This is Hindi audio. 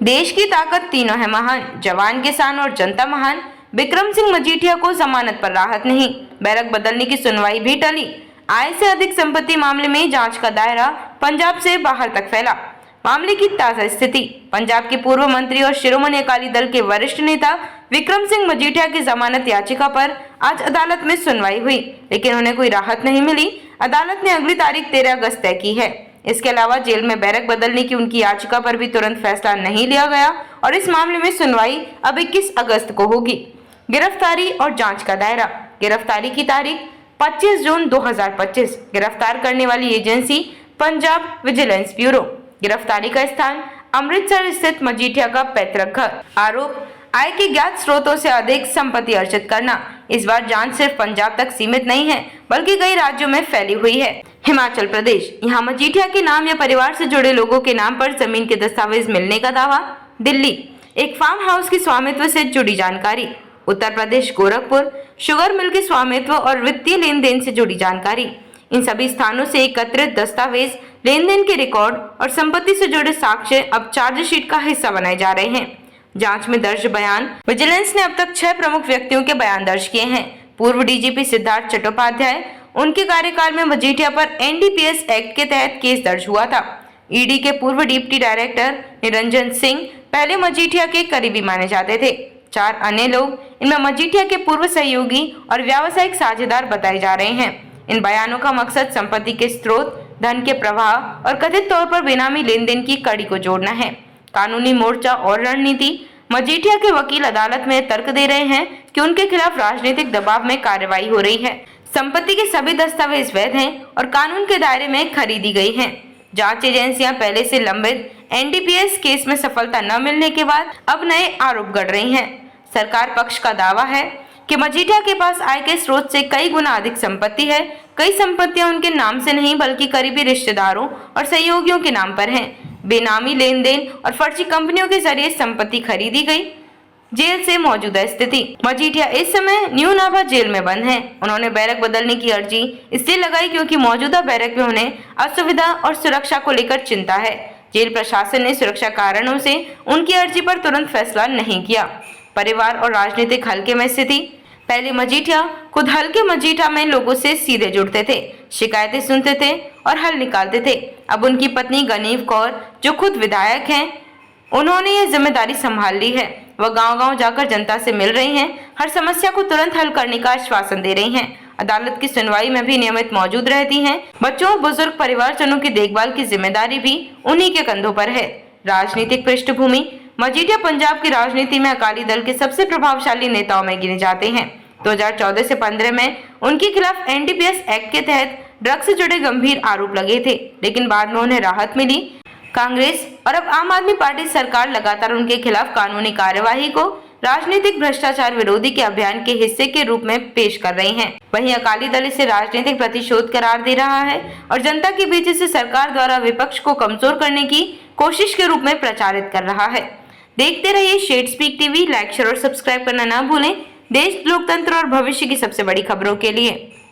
देश की ताकत तीनों है महान, जवान, किसान और जनता महान। विक्रम सिंह मजीठिया को जमानत पर राहत नहीं, बैरक बदलने की सुनवाई भी टली। आय से अधिक संपत्ति मामले में जांच का दायरा पंजाब से बाहर तक फैला। मामले की ताजा स्थिति। पंजाब के पूर्व मंत्री और शिरोमणि अकाली दल के वरिष्ठ नेता विक्रम सिंह मजीठिया की जमानत याचिका पर आज अदालत में सुनवाई हुई, लेकिन उन्हें कोई राहत नहीं मिली। अदालत ने अगली तारीख 13 अगस्त तय की है। इसके अलावा जेल में बैरक बदलने की उनकी याचिका पर भी तुरंत फैसला नहीं लिया गया और इस मामले में सुनवाई अब 21 अगस्त को होगी। गिरफ्तारी और जांच का दायरा। गिरफ्तारी की तारीख 25 जून 2025। गिरफ्तार करने वाली एजेंसी पंजाब विजिलेंस ब्यूरो। गिरफ्तारी का स्थान अमृतसर स्थित मजीठिया का पैतृक घर। आरोप आय के ज्ञात स्रोतों से अधिक संपत्ति अर्जित करना। इस बार जांच सिर्फ पंजाब तक सीमित नहीं है, बल्कि कई राज्यों में फैली हुई है। हिमाचल प्रदेश, यहाँ मजीठिया के नाम या परिवार से जुड़े लोगों के नाम पर जमीन के दस्तावेज मिलने का दावा। दिल्ली, एक फार्म हाउस के स्वामित्व से जुड़ी जानकारी। उत्तर प्रदेश, गोरखपुर, शुगर मिल के स्वामित्व और वित्तीय लेन देन से जुड़ी जानकारी। इन सभी स्थानों से एकत्रित दस्तावेज, लेन देन के रिकॉर्ड और संपत्ति से जुड़े साक्ष्य अब चार्जशीट का हिस्सा बनाए जा रहे हैं। जांच में दर्ज बयान। विजिलेंस ने अब तक 6 प्रमुख व्यक्तियों के बयान दर्ज किए हैं। पूर्व डीजीपी सिद्धार्थ चट्टोपाध्याय, उनके कार्यकाल में मजीठिया पर एनडीपीएस एक्ट के तहत केस दर्ज हुआ था। ईडी के पूर्व डिप्टी डायरेक्टर निरंजन सिंह पहले मजीठिया के करीबी माने जाते थे। 4 अन्य लोग, इनमें मजीठिया के पूर्व सहयोगी और व्यावसायिक साझेदार बताए जा रहे हैं। इन बयानों का मकसद संपत्ति के स्रोत, धन के प्रवाह और कथित तौर पर बेनामी लेन देन की कड़ी को जोड़ना है। कानूनी मोर्चा और रणनीति। मजीठिया के वकील अदालत में तर्क दे रहे हैं कि उनके खिलाफ राजनीतिक दबाव में कार्रवाई हो रही है। संपत्ति के सभी दस्तावेज वैध हैं और कानून के दायरे में खरीदी गई हैं। जांच एजेंसियां पहले से लंबित एनडीपीएस केस में सफलता न मिलने के बाद अब नए आरोप गढ़ रही हैं। सरकार पक्ष का दावा है कि मजीठिया के पास आय के स्रोत से कई गुना अधिक संपत्ति है। कई संपत्तियां उनके नाम से नहीं, बल्कि करीबी रिश्तेदारों और सहयोगियों के नाम पर हैं। बेनामी लेन देन और फर्जी कंपनियों के जरिए संपत्ति खरीदी गई। जेल से मौजूदा स्थिति। मजीठिया इस समय न्यू नाभा जेल में बंद हैं। उन्होंने बैरक बदलने की अर्जी इसलिए लगाई क्योंकि मौजूदा बैरक में उन्हें असुविधा और सुरक्षा को लेकर चिंता है। जेल प्रशासन ने सुरक्षा कारणों से उनकी अर्जी पर तुरंत फैसला नहीं किया। परिवार और राजनीतिक हल्के में स्थिति। पहले मजीठिया खुद हल्के मजीठा में लोगों से सीधे जुड़ते थे, शिकायतें सुनते थे और हल निकालते थे। अब उनकी पत्नी गनीव कौर, जो खुद विधायक हैं, उन्होंने ये जिम्मेदारी संभाल ली है। वह गांव-गांव जाकर जनता से मिल रही हैं, हर समस्या को तुरंत हल करने का आश्वासन दे रही हैं। अदालत की सुनवाई में भी नियमित मौजूद रहती हैं। बच्चों और बुजुर्ग परिवारजनों की देखभाल की जिम्मेदारी भी उन्हीं के कंधों पर है। राजनीतिक पृष्ठभूमि। मजीठिया पंजाब की राजनीति में अकाली दल के सबसे प्रभावशाली नेताओं में गिने जाते हैं। 2014 से 15 में उनके खिलाफ एनडीपीएस एक्ट के तहत ड्रग्स से जुड़े गंभीर आरोप लगे थे, लेकिन बाद में उन्हें राहत मिली। कांग्रेस और अब आम आदमी पार्टी सरकार लगातार उनके खिलाफ कानूनी कार्यवाही को राजनीतिक भ्रष्टाचार विरोधी के अभियान के हिस्से के रूप में पेश कर रही हैं। वहीं अकाली दल इसे राजनीतिक प्रतिशोध करार दे रहा है और जनता के बीच इसे सरकार द्वारा विपक्ष को कमजोर करने की कोशिश के रूप में प्रचारित कर रहा है। देखते रहिए Shed Speak TV. Like, share और सब्सक्राइब करना ना भूलें। देश, लोकतंत्र और भविष्य की सबसे बड़ी खबरों के लिए।